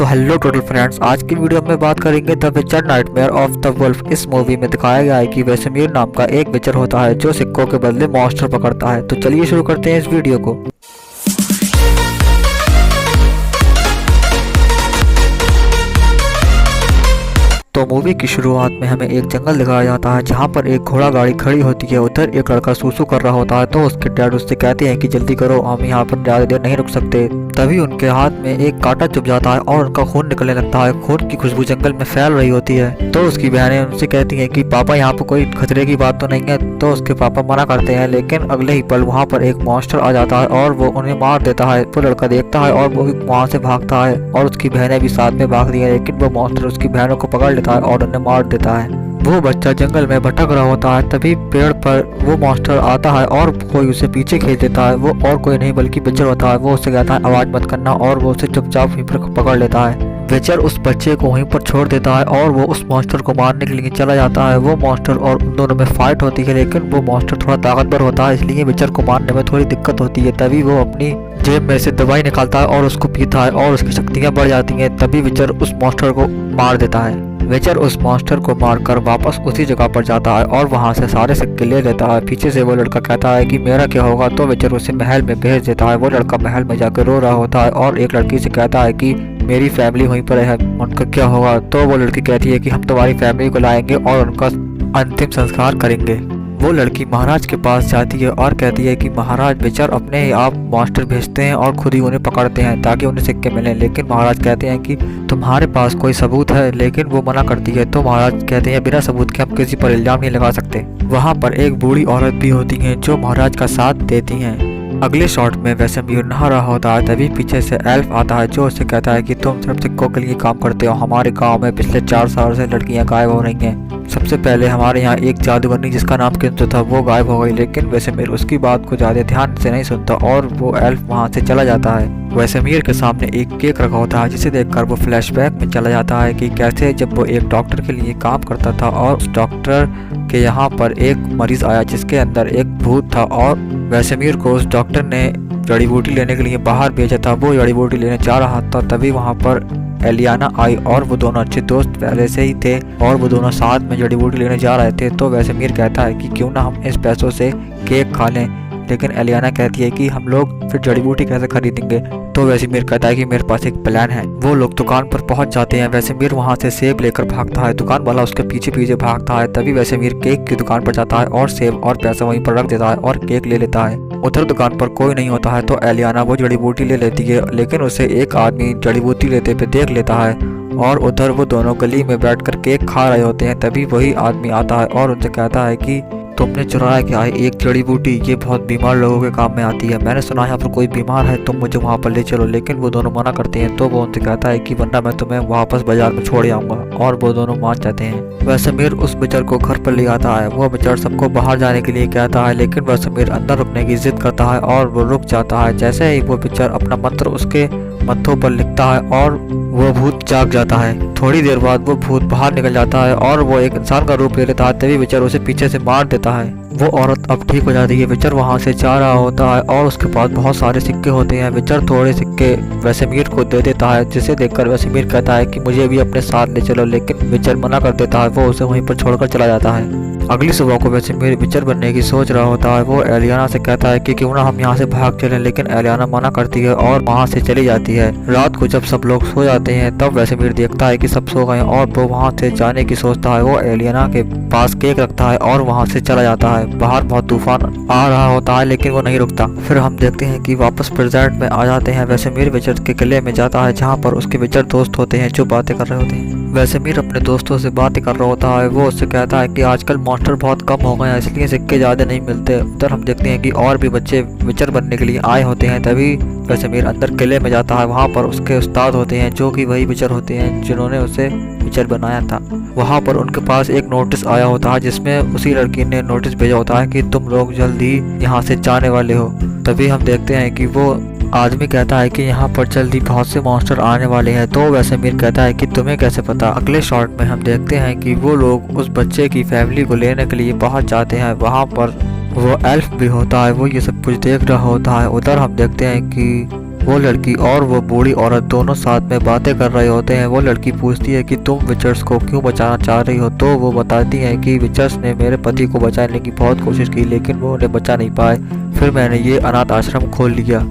तो hello total friends, आज की वीडियो में बात करेंगे द विचर नाइटमेयर ऑफ द वुल्फ। इस मूवी में दिखाया गया है कि वेसेमीर नाम का एक विचर होता है जो सिक्कों के बदले मॉन्स्टर पकड़ता है। तो चलिए शुरू करते हैं इस वीडियो को। तो मूवी की शुरुआत में हमें एक जंगल दिखाया जाता है जहाँ पर एक घोड़ा गाड़ी खड़ी होती है। उधर एक लड़का सूसू कर रहा होता है तो उसके डैड उससे कहते हैं कि जल्दी करो, हम यहाँ पर ज़्यादा देर नहीं रुक सकते। तभी उनके हाथ में एक कांटा चुभ जाता है और उनका खून निकलने लगता है। खून की खुशबू जंगल में फैल रही होती है। तो उसकी बहनें उनसे कहती हैं कि पापा यहाँ पर कोई खतरे की बात तो नहीं है। तो उसके पापा मना करते हैं, लेकिन अगले ही पल वहाँ पर एक मॉन्स्टर आ जाता है और वो उन्हें मार देता है। वो लड़का देखता है और वो भी वहाँ से भागता है और उसकी बहनें भी साथ में भागती है, लेकिन वो मॉन्स्टर उसकी बहनों को पकड़ लेता है और उन्हें मार देता है। वो बच्चा जंगल में भटक रहा होता है, तभी पेड़ पर वो मॉन्स्टर आता है और कोई उसे पीछे खींच देता है। वो और कोई नहीं बल्कि विचर होता है। वो उससे कहता है आवाज मत करना और वो उसे चुपचाप वहीं पर पकड़ लेता है। विचर उस बच्चे को वहीं पर छोड़ देता है और वो उस मॉन्स्टर को मारने के लिए चला जाता है। वो मॉन्स्टर और उन दोनों में फाइट होती है, लेकिन वो मॉन्स्टर थोड़ा ताकतवर होता है, इसलिए विचर को मारने में थोड़ी दिक्कत होती है। तभी वो अपनी जेब में से दवाई निकालता है और उसको पीता है और उसकी शक्तियां बढ़ जाती हैं। तभी विचर उस मॉन्स्टर को मार देता है। विचर उस मॉन्स्टर को मारकर वापस उसी जगह पर जाता है और वहां से सारे सिक्के ले लेता है। पीछे से वो लड़का कहता है कि मेरा क्या होगा, तो विचर उसे महल में भेज देता है। वो लड़का महल में जाकर रो रहा होता है और एक लड़की से कहता है कि मेरी फैमिली वहीं पर है, उनका क्या होगा। तो वो लड़की कहती है कि हम तुम्हारी फैमिली को लाएंगे और उनका अंतिम संस्कार करेंगे। वो लड़की महाराज के पास जाती है और कहती है कि महाराज, विचर अपने ही आप मॉन्स्टर भेजते हैं और खुद ही उन्हें पकड़ते हैं ताकि उन्हें सिक्के मिलें। लेकिन महाराज कहते हैं कि तुम्हारे पास कोई सबूत है, लेकिन वो मना करती है। तो महाराज कहते हैं बिना सबूत के हम किसी पर इल्जाम नहीं लगा सकते। वहाँ पर एक बूढ़ी औरत भी होती है जो महाराज का साथ देती हैं। अगले शॉट में वेसेमीर नहा रहा होता है, तभी पीछे से एल्फ आता है जो उससे कहता है कि तुम सिर्फ सिक्कों के लिए काम करते हो। हमारे गांव में पिछले 4 साल से लड़कियां गायब हो रही हैं। सबसे पहले हमारे यहाँ एक जादूगरनी जिसका नाम किंतु था वो गायब हो गई, लेकिन वेसेमीर उसकी बात को ज्यादा ध्यान से नहीं सुनता और वो एल्फ वहाँ से चला जाता है। वेसेमीर के सामने एक केक रखा होता है जिसे देखकर वो फ्लैशबैक में चला जाता है कि कैसे जब वो एक डॉक्टर के लिए काम करता था और उस डॉक्टर के यहाँ पर एक मरीज आया जिसके अंदर एक भूत था और वेसेमीर को उस डॉक्टर ने जड़ी बूटी लेने के लिए बाहर भेजा था। वो जड़ी बूटी लेने जा रहा था, तभी वहाँ पर एलियाना आई और वो दोनों अच्छे दोस्त पहले से ही थे और वो दोनों साथ में जड़ी बूटी लेने जा रहे थे। तो वेसेमीर कहता है कि क्यों ना हम इस पैसों से केक खा लें, लेकिन एलियाना कहती है कि हम लोग फिर जड़ी बूटी कैसे खरीदेंगे। तो वेसेमीर कहता है कि मेरे पास एक प्लान है। वो लोग दुकान पर पहुंच जाते हैं। वेसेमीर वहां से सेब लेकर भागता है, दुकान वाला उसके पीछे पीछे भागता है। तभी वेसेमीर केक की दुकान पर जाता है और सेब और पैसा वहीं पर रख देता है और केक ले लेता है। उधर दुकान पर कोई नहीं होता है तो एलियाना वो जड़ी बूटी ले लेती है, लेकिन उसे एक आदमी जड़ी बूटी लेते हुए देख लेता है और उधर वो दोनों गली में बैठकर केक खा रहे होते हैं। तभी वही आदमी आता है और उनसे कहता है कि तुमने चुराया क्या है एक जड़ी बूटी, ये बहुत बीमार लोगों के काम में आती है। मैंने सुना यहाँ पर कोई बीमार है, तुम मुझे वहाँ पर ले चलो। लेकिन वो दोनों मना करते हैं। तो वो उनसे कहता है कि वरना मैं तुम्हें वापस बाजार में छोड़ आऊंगा, और वो दोनों मान जाते हैं। वेसेमीर उस विचर को घर पर ले आता है। वो विचर सबको बाहर जाने के लिए कहता है, लेकिन वेसेमीर अंदर रुकने की जिद करता है और वो रुक जाता है। जैसे ही वो विचर अपना मंत्र उसके मत्थों पर लिखता है और वो भूत जाग जाता है। थोड़ी देर बाद वो भूत बाहर निकल जाता है और वो एक इंसान का रूप ले लेता है। तभी विचर उसे पीछे से मार देता है। वो औरत अब ठीक हो जाती है। विचर वहां से जा रहा होता है और उसके पास बहुत सारे सिक्के होते हैं। विचर थोड़े सिक्के वेसेमीर को दे देता है, जिसे देखकर वेसेमीर कहता है कि मुझे भी अपने साथ ले चलो, लेकिन विचर मना कर देता है। वो उसे वहीं पर छोड़कर चला जाता है। अगली सुबह को वेसेमीर विचर बनने की सोच रहा होता है। वो एलियाना से कहता है कि क्यों ना हम यहाँ से भाग चलें, लेकिन एलियाना मना करती है और वहाँ से चली जाती है। रात को जब सब लोग सो जाते हैं तब वेसेमीर देखता है कि सब सो गए और वो वहाँ से जाने की सोचता है। वो एलियाना के पास केक रखता है और वहाँ से चला जाता है। बाहर बहुत तूफान आ रहा होता है, लेकिन वो नहीं रुकता। फिर हम देखते हैं कि वापस प्रेजेंट में आ जाते हैं। वेसेमीर विचर के किले में जाता है जहाँ पर उसके विचर दोस्त होते हैं जो बातें कर रहे होते हैं। वेसेमीर अपने दोस्तों से बातें कर रहा होता है। वो उससे कहता है कि आजकल मॉन्स्टर बहुत कम हो गए हैं, इसलिए सिक्के ज्यादा नहीं मिलते। उधर हम देखते हैं कि और भी बच्चे विचर बनने के लिए आए होते हैं। तभी वेसेमीर अंदर किले में जाता है। वहाँ पर उसके उस्ताद होते हैं जो कि वही विचर होते हैं जिन्होंने उसे विचर बनाया था। वहाँ पर उनके पास एक नोटिस आया होता है जिसमें उसी लड़की ने नोटिस भेजा होता है कि तुम लोग जल्दी यहाँ से जाने वाले हो। तभी हम देखते हैं कि वो आदमी कहता है कि यहाँ पर जल्दी बहुत से मॉन्स्टर आने वाले हैं। तो वेसेमीर कहता है कि तुम्हें कैसे पता। अगले शॉट में हम देखते हैं कि वो लोग उस बच्चे की फैमिली को लेने के लिए बाहर जाते हैं। वहाँ पर वो एल्फ भी होता है, वो ये सब कुछ देख रहा होता है। उधर हम देखते हैं कि वो लड़की और वो बूढ़ी औरत दोनों साथ में बातें कर रहे होते हैं। वो लड़की पूछती है कि तुम विचर्स को क्यों बचाना चाह रही हो, तो वो बताती है कि विचर्स ने मेरे पति को बचाने की बहुत कोशिश की लेकिन वो उन्हें बचा नहीं पाए, फिर मैंने ये अनाथ आश्रम खोल लिया।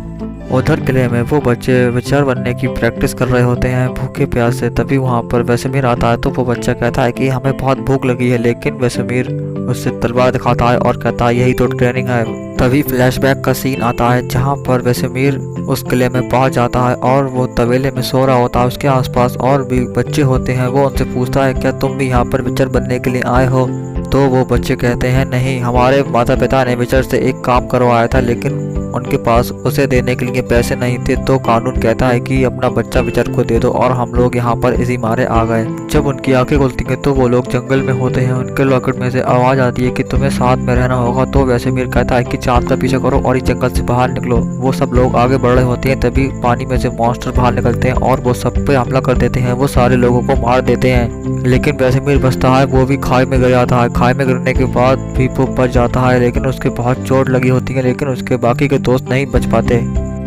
उधर किले में वो बच्चे विचर बनने की प्रैक्टिस कर रहे होते हैं भूखे प्यासे। तभी वहाँ पर वेसेमीर आता है तो वो बच्चा कहता है कि हमें बहुत भूख लगी है, लेकिन वेसेमीर उससे तलवार दिखाता है और कहता है यही तो ट्रेनिंग है। तभी फ्लैशबैक का सीन आता है जहाँ पर वेसेमीर उस किले में पहुंच जाता है और वो तबेले में सो रहा होता है। उसके आसपास और भी बच्चे होते हैं। वो उनसे पूछता है क्या तुम भी यहाँ पर विचर बनने के लिए आए हो, तो वो बच्चे कहते हैं नहीं, हमारे माता पिता ने विचर से एक काम करवाया था लेकिन उनके पास उसे देने के लिए पैसे नहीं थे, तो कानून कहता है कि अपना बच्चा विचर को दे दो और हम लोग यहाँ पर इसी मारे आ गए। जब उनकी आंखें खुलती हैं तो वो लोग जंगल में होते हैं। उनके लॉकेट में से आवाज आती है कि तुम्हें साथ में रहना होगा। तो वेसेमीर कहता है कि चांद का पीछा करो और इस जंगल से बाहर निकलो। वो सब लोग आगे बढ़ रहे होते हैं, तभी पानी में से मॉन्स्टर बाहर निकलते हैं और वो सब पे हमला कर देते हैं। वो सारे लोगों को मार देते हैं, लेकिन वेसेमीर बचता है। वो भी खाई में गिर जाता है। खाई में गिरने के बाद भी वो बच जाता है, लेकिन उसके बहुत चोट लगी होती है, लेकिन उसके बाकी के दोस्त नहीं बच पाते।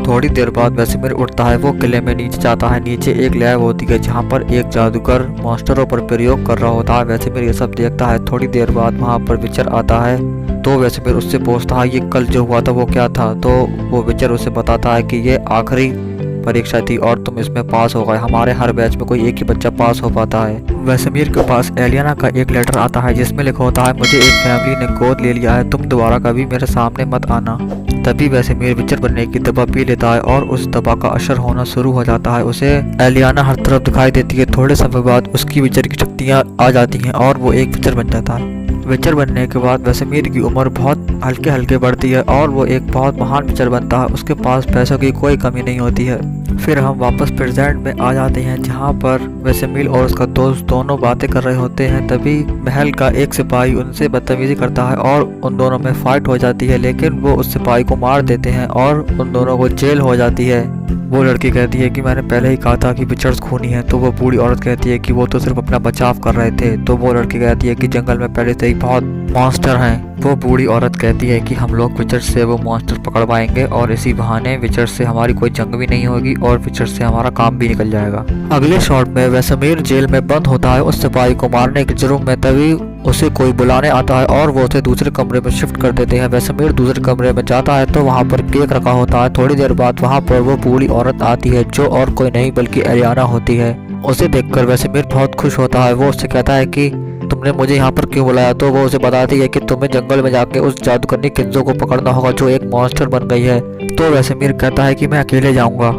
थोड़ी देर बाद वेसेमीर उठता है। वो किले में नीचे जाता है। नीचे एक लैब होती है जहाँ पर एक जादूगर मॉन्स्टरों पर प्रयोग कर रहा होता है। वेसेमीर ये सब देखता है। थोड़ी देर बाद वहाँ पर विचर आता है तो वेसेमीर उससे पूछता है ये कल जो हुआ था वो क्या था, तो वो विचर उसे बताता है कि ये आखिरी परीक्षा थी और तुम इसमें पास हो गए। हमारे हर बैच में कोई एक ही बच्चा पास हो पाता है। वेसेमीर के पास एलियाना का एक लेटर आता है जिसमें लिखा होता है मुझे एक फैमिली ने गोद ले लिया है, तुम दोबारा कभी मेरे सामने मत आना। तभी वेसेमीर विचर बनने की दवा पी लेता है और उस दवा का असर होना शुरू हो जाता है। उसे एलियाना हर तरफ दिखाई देती है। थोड़े समय बाद उसकी विचर की शक्तियाँ आ जाती हैं और वो एक विचर बन जाता है। विचर बनने के बाद वेसेमीर की उम्र बहुत हल्के हल्के बढ़ती है और वो एक बहुत महान विचर बनता है। उसके पास पैसों की कोई कमी नहीं होती है। फिर हम वापस प्रेजेंट में आ जाते हैं जहाँ पर वेसेमीर और उसका दोस्त दोनों बातें कर रहे होते हैं। तभी महल का एक सिपाही उनसे बदतमीजी करता है और उन दोनों में फाइट हो जाती है, लेकिन वो उस सिपाही को मार देते हैं और उन दोनों को जेल हो जाती है। वो लड़की कहती है कि मैंने पहले ही कहा था कि विचर्स खूनी है, तो वो बूढ़ी औरत कहती है कि वो तो सिर्फ अपना बचाव कर रहे थे। तो वो लड़की कहती है कि जंगल में पहले से ही बहुत मॉन्स्टर हैं। वो बूढ़ी औरत कहती है कि हम लोग विचर्स से वो मॉन्स्टर पकड़ पाएंगे और इसी बहाने विचर्स से हमारी कोई जंग भी नहीं होगी और विचर्स से हमारा काम भी निकल जाएगा। अगले शॉट में वेसेमीर जेल में बंद होता है उस सिपाही को मारने के जुर्म में। तभी उसे कोई बुलाने आता है और वो उसे दूसरे कमरे में शिफ्ट कर देते हैं। वेसेमीर दूसरे कमरे में जाता है तो वहाँ पर केक रखा होता है। थोड़ी देर बाद वहाँ पर वो बूढ़ी औरत आती है जो और कोई नहीं बल्कि एलियाना होती है। उसे देखकर वेसेमीर बहुत खुश होता है। वो उससे कहता है कि तुमने मुझे यहाँ पर क्यों बुलाया, तो वो उसे बताती है कि तुम्हें जंगल में जाके उस जादूगरनी किंजो को पकड़ना होगा जो एक मॉन्स्टर बन गई है। तो वेसेमीर कहता है कि मैं अकेले जाऊंगा,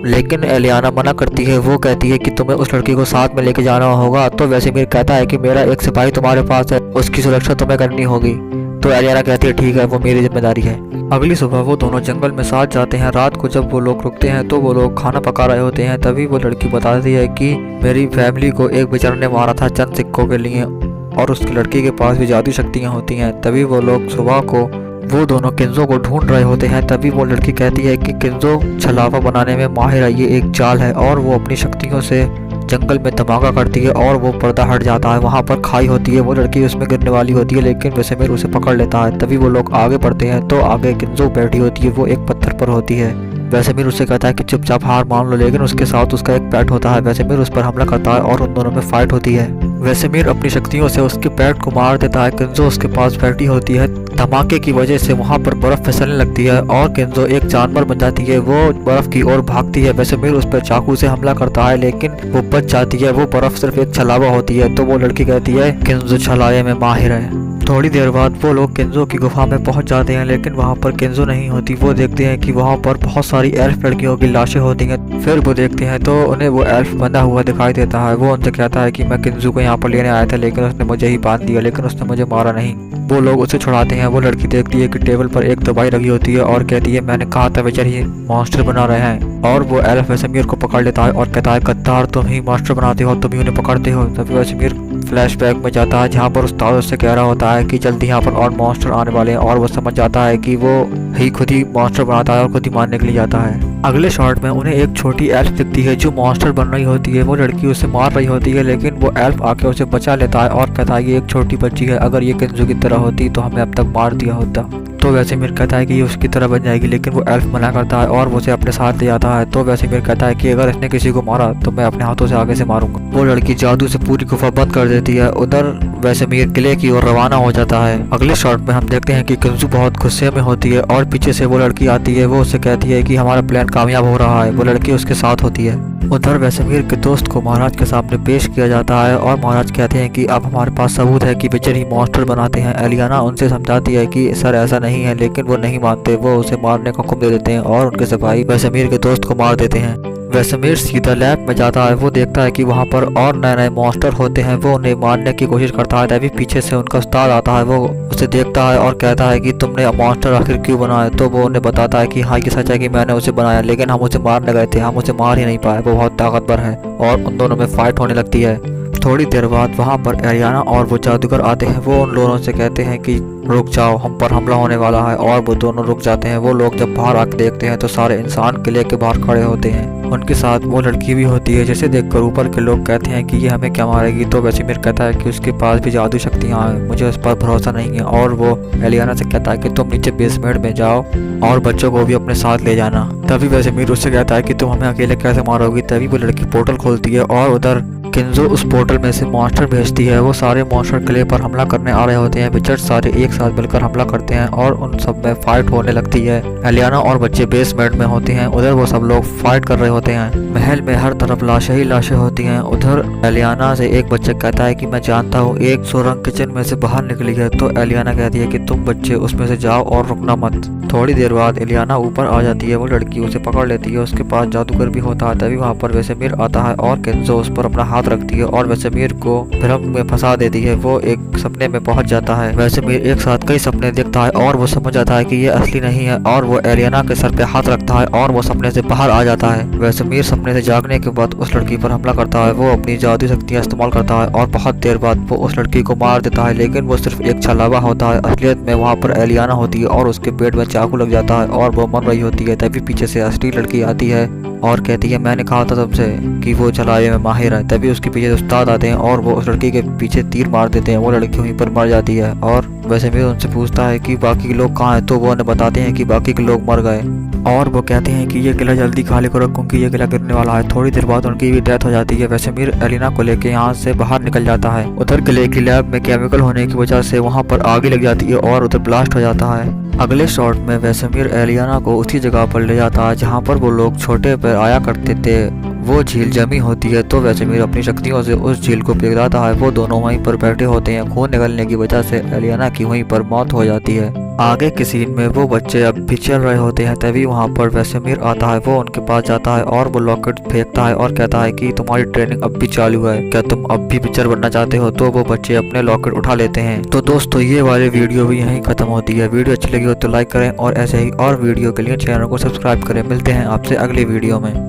लेकिन एलियाना मना करती है। वो कहती है कि तुम्हें उस लड़की को साथ में लेके जाना होगा। तो वेसेमीर कहता है कि मेरा एक सिपाही तुम्हारे पास है, उसकी सुरक्षा तुम्हें करनी होगी। तो एलियाना कहती है ठीक है, वो मेरी जिम्मेदारी है। अगली सुबह वो दोनों जंगल में साथ जाते हैं। रात को जब वो लोग रुकते हैं तो वो लोग खाना पका रहे होते हैं। तभी वो लड़की बताती है कि मेरी फैमिली को एक विचर ने मारा था चंद सिक्कों के लिए और उसकी लड़की के पास भी जादू शक्तियाँ होती हैं। तभी वो लोग सुबह को वो दोनों किंजो को ढूंढ रहे होते हैं। तभी वो लड़की कहती है कि किंजो छलावा बनाने में माहिर है, ये एक चाल है, और वो अपनी शक्तियों से जंगल में धमाका करती है और वो पर्दा हट जाता है। वहाँ पर खाई होती है। वो लड़की उसमें गिरने वाली होती है, लेकिन वेसेमीर उसे पकड़ लेता है। तभी वो लोग आगे बढ़ते हैं तो आगे किंजो बैठी होती है। वो एक पत्थर पर होती है। वेसेमीर उसे कहता है कि चुपचाप हार मान लो, लेकिन उसके साथ उसका एक पेट होता है। वेसेमीर उस पर हमला करता है और उन दोनों में फाइट होती है। वेसेमीर अपनी शक्तियों से उसके पेट को मार देता है। किंजो उसके पास बैठी होती है। धमाके की वजह से वहाँ पर बर्फ फिसलने लगती है और किंजो एक जानवर बन जाती है। वो बर्फ की ओर भागती है। वेसेमीर उस पर चाकू से हमला करता है, लेकिन वो बच जाती है। वो बर्फ सिर्फ एक छलावा होती है। तो वो लड़की कहती है किंजो छलावे में माहिर है। थोड़ी देर बाद वो लोग किंजो की गुफा में पहुंच जाते हैं, लेकिन वहाँ पर किंजो नहीं होती। वो देखते हैं कि वहाँ पर बहुत सारी एल्फ लड़कियों की लाशें होती हैं। फिर वो देखते हैं तो उन्हें वो एल्फ बंधा हुआ दिखाई देता है। वो उनसे कहता है कि मैं किंजो को यहाँ पर लेने आया था, लेकिन उसने मुझे ही बांध दिया, लेकिन उसने मुझे मारा नहीं। वो लोग उसे छुड़ाते हैं। वो लड़की देखती है कि टेबल पर एक दवाई रखी होती है और कहती है मैंने कहा था बेचारी ये मॉन्स्टर बना रहे हैं। और वो एल्फ वेसेमीर को पकड़ लेता है और कहता है गद्दार, तुम ही मॉन्स्टर बनाते हो, तुम ही उन्हें पकड़ते हो। तभी वेसेमीर फ्लैशबैक में जाता है जहाँ पर उस्ताद उससे कह रहा होता है कि जल्दी यहाँ पर और मॉन्स्टर आने वाले हैं, और वो समझ जाता है कि वो ही खुद ही मॉन्स्टर बनाता है और खुद ही मारने के लिए जाता है। अगले शॉट में उन्हें एक छोटी एल्फ दिखती है जो मॉन्स्टर बन रही होती है। वो लड़की उसे मार रही होती है, लेकिन वो एल्फ आके उसे बचा लेता है और कहता है ये एक छोटी बच्ची है, अगर ये केंजो की तरह होती तो हमें अब तक मार दिया होता। तो वेसेमीर कहता है कि ये उसकी तरह बन जाएगी, लेकिन वो एल्फ मना करता है और वो उसे अपने साथ ले जाता है। तो वेसेमीर कहता है कि अगर इसने किसी को मारा तो मैं अपने हाथों से आगे से मारूंगा। वो लड़की जादू से पूरी गुफा बंद कर देती है। उधर वेसेमीर किले की ओर रवाना हो जाता है। अगले शॉट में हम देखते हैं कि केंजो बहुत गुस्से में होती है और पीछे से वो लड़की आती है। वो उससे कहती है कि हमारा प्लान कामयाब हो रहा है। वो लड़की उसके साथ होती है। उधर वेसेमीर के दोस्त को महाराज के सामने पेश किया जाता है और महाराज कहते हैं कि अब हमारे पास सबूत है कि विचर ही मॉन्स्टर बनाते हैं। एलियाना उनसे समझाती है कि सर ऐसा नहीं है, लेकिन वो नहीं मानते। वो उसे मारने का हुक्म दे देते हैं और उनके सिपाही वेसेमीर के दोस्त को मार देते हैं। वेसेमीर सीधा लैब में जाता है। वो देखता है कि वहाँ पर और नए नए मॉन्स्टर होते हैं। वो उन्हें मारने की कोशिश करता है, तभी पीछे से उनका उस्ताद आता है। वो उसे देखता है और कहता है कि तुमने मॉन्स्टर आखिर क्यों बनाया। तो वो उन्हें बताता है कि हाँ ये सच है कि मैंने उसे बनाया, लेकिन हम उसे मारने गए थे, हम उसे मार ही नहीं पाए, वो बहुत ताकतवर है। और उन दोनों में फाइट होने लगती है। थोड़ी देर बाद वहाँ पर एलियाना और वो जादूगर आते हैं। वो उन लोगों से कहते हैं कि रुक जाओ, हम पर हमला होने वाला है, और वो दोनों रुक जाते हैं। वो लोग जब बाहर आके देखते हैं तो सारे इंसान किले के बाहर खड़े होते हैं। उनके साथ वो लड़की भी होती है, जिसे देखकर ऊपर के लोग कहते हैं कि ये हमें क्या मारेगी। तो वेसेमीर कहता है कि उसके पास भी जादू शक्तियाँ हैं, मुझे उस पर भरोसा नहीं है। और वो एलियाना से कहता है कि तुम नीचे बेसमेंट में जाओ और बच्चों को भी अपने साथ ले जाना। तभी वेसेमीर उससे कहता है कि तुम हमें अकेले कैसे मारोगी। तभी वो लड़की पोर्टल खोलती है और उधर केंजो उस पोर्टल में से मॉन्स्टर भेजती है। वो सारे मॉन्स्टर किले पर हमला करने आ रहे होते हैं। विचर सारे एक साथ मिलकर हमला करते हैं और उन सब में फाइट होने लगती है। एलियाना और बच्चे बेसमेंट में होते हैं। उधर वो सब लोग फाइट कर रहे होते हैं। महल में हर तरफ लाशें ही लाशें होती हैं। उधर एलियाना से एक बच्चा कहता है कि मैं जानता हूँ एक सुरंग किचन में से बाहर निकली है। तो एलियाना कहती है कि तुम बच्चे उसमें से जाओ और रुकना मत। थोड़ी देर बाद एलियाना ऊपर आ जाती है। वो लड़की उसे पकड़ लेती है। उसके पास जादूगर भी होता है। तभी वहाँ पर वेसेमीर आता है और केंजो उस पर अपना हाथ रखती है और वेसेमीर को भ्रम में फंसा देती है। वो एक सपने में पहुंच जाता है। वेसेमीर एक साथ कई सपने देखता है और वो समझ जाता है कि ये असली नहीं है, और वो एलियाना के सर पे हाथ रखता है और वो सपने से बाहर आ जाता है। वेसेमीर सपने से जागने के बाद उस लड़की पर हमला करता है। वो अपनी जादू शक्तियाँ इस्तेमाल करता है और बहुत देर बाद वो उस लड़की को मार देता है, लेकिन वो सिर्फ एक छलावा होता है। असलियत में वहाँ पर एलियाना होती है और उसके पेट में चाकू लग जाता है और वो मर रही होती है। तभी पीछे से असली लड़की आती है और कहती है मैंने कहा था तुमसे कि वो चलावे में माहिर है। तभी उसके पीछे उस्ताद आते हैं और वो उस लड़की के पीछे तीर मार देते हैं। वो लड़की वहीं पर मर जाती है और वेसेमीर उनसे पूछता है कि बाकी के लोग कहाँ हैं। तो वो उन्हें बताते हैं कि बाकी के लोग मर गए और वो कहते हैं कि ये किला जल्दी खाली करो क्योंकि ये किला गिरने वाला है। थोड़ी देर बाद उनकी भी डेथ हो जाती है। वेसेमीर एलियाना को लेकर यहाँ से बाहर निकल जाता है। उधर किले की लैब में केमिकल होने की वजह से वहाँ पर आग लग जाती है और उधर ब्लास्ट हो जाता है। अगले शॉट में वेसेमीर एलियाना को उसी जगह पर ले जाता है जहाँ पर वो लोग छोटे पर आया करते थे। वो झील जमी होती है तो वेसेमीर अपनी शक्तियों से उस झील को पिघलाता है। वो दोनों वहीं पर बैठे होते हैं। खून निकलने की वजह से एलियाना की वहीं पर मौत हो जाती है। आगे के सीन में वो बच्चे अब भी चल रहे होते हैं। तभी वहाँ पर वेसेमीर आता है। वो उनके पास जाता है और वो लॉकेट फेंकता है और कहता है कि तुम्हारी ट्रेनिंग अब भी चालू है, क्या तुम अब भी पिक्चर बनना चाहते हो। तो वो बच्चे अपने लॉकेट उठा लेते हैं। तो दोस्तों ये वाली वीडियो भी यहीं खत्म होती है। वीडियो अच्छी लगी हो तो लाइक करें और ऐसे ही और वीडियो के लिए चैनल को सब्सक्राइब करें। मिलते हैं आपसे अगली वीडियो में।